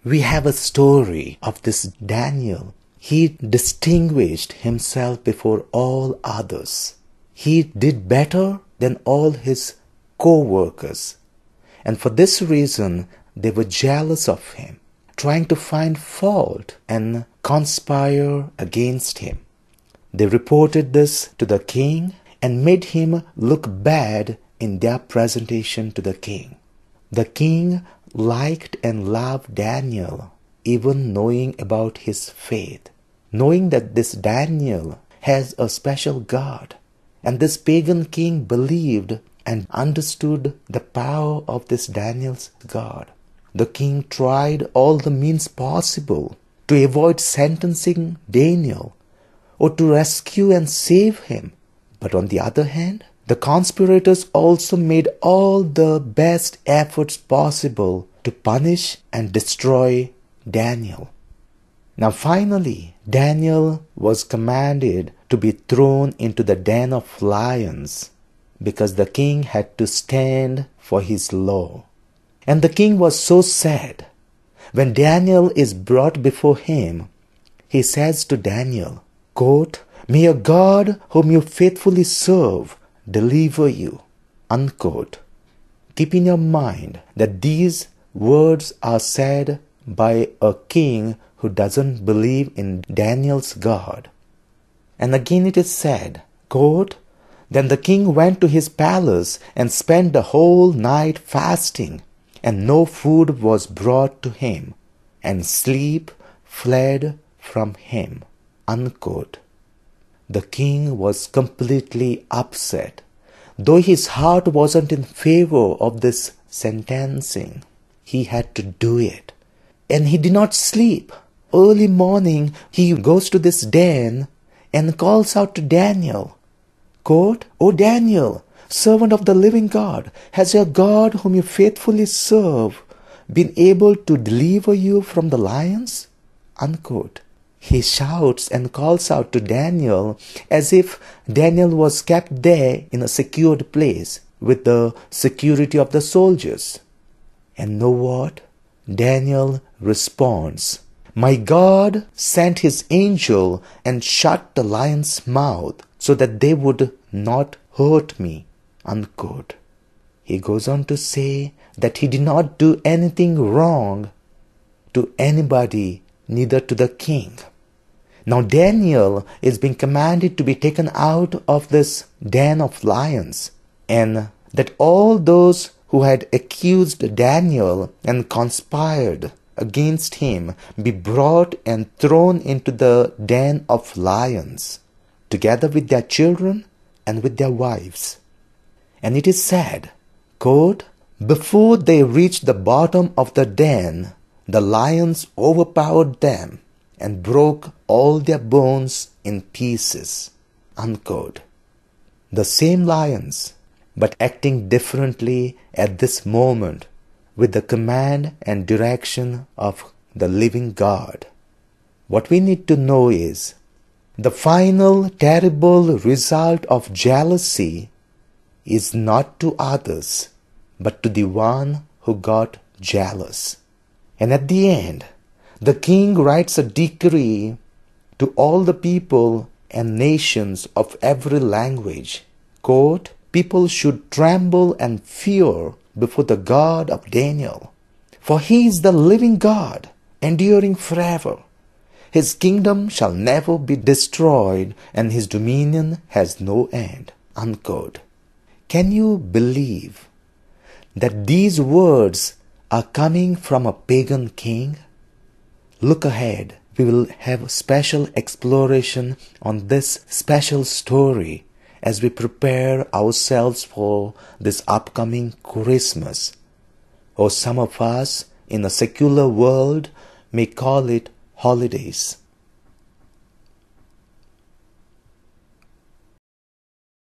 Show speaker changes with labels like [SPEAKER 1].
[SPEAKER 1] we have a story of this Daniel. He distinguished himself before all others. He did better than all his co-workers. And for this reason, they were jealous of him, trying to find fault and conspire against him. They reported this to the king and made him look bad in their presentation to the king. The king liked and loved Daniel, even knowing about his faith, knowing that this Daniel has a special God. And this pagan king believed and understood the power of this Daniel's God. The king tried all the means possible to avoid sentencing Daniel or to rescue and save him. But on the other hand, the conspirators also made all the best efforts possible to punish and destroy Daniel. Now finally, Daniel was commanded to be thrown into the den of lions because the king had to stand for his law. And the king was so sad. When Daniel is brought before him, he says to Daniel, quote, "May your God whom you faithfully serve deliver you," unquote. Keep in your mind that these words are said by a king who doesn't believe in Daniel's God. And again it is said, quote, "Then the king went to his palace and spent the whole night fasting, and no food was brought to him, and sleep fled from him," unquote. The king was completely upset. Though his heart wasn't in favor of this sentencing, he had to do it. And he did not sleep. Early morning, he goes to this den and calls out to Daniel, quote, "O Daniel, servant of the living God, has your God whom you faithfully serve been able to deliver you from the lions?" Unquote. He shouts and calls out to Daniel as if Daniel was kept there in a secured place with the security of the soldiers. And know what? Daniel responds, "My God sent his angel and shut the lion's mouth so that they would not hurt me," unquote. He goes on to say that he did not do anything wrong to anybody, neither to the king. Now Daniel is being commanded to be taken out of this den of lions, and that all those who had accused Daniel and conspired against him be brought and thrown into the den of lions, together with their children and with their wives. And it is said, quote, "Before they reached the bottom of the den, the lions overpowered them and broke all their bones in pieces," unquote. The same lions, but acting differently at this moment with the command and direction of the living God. What we need to know is the final terrible result of jealousy is not to others, but to the one who got jealous. And at the end, the king writes a decree to all the people and nations of every language. Quote, "People should tremble and fear before the God of Daniel, for he is the living God, enduring forever. His kingdom shall never be destroyed, and his dominion has no end," unquote. Can you believe that these words are coming from a pagan king? Look ahead. We will have special exploration on this special story as we prepare ourselves for this upcoming Christmas. Or some of us in a secular world may call it holidays.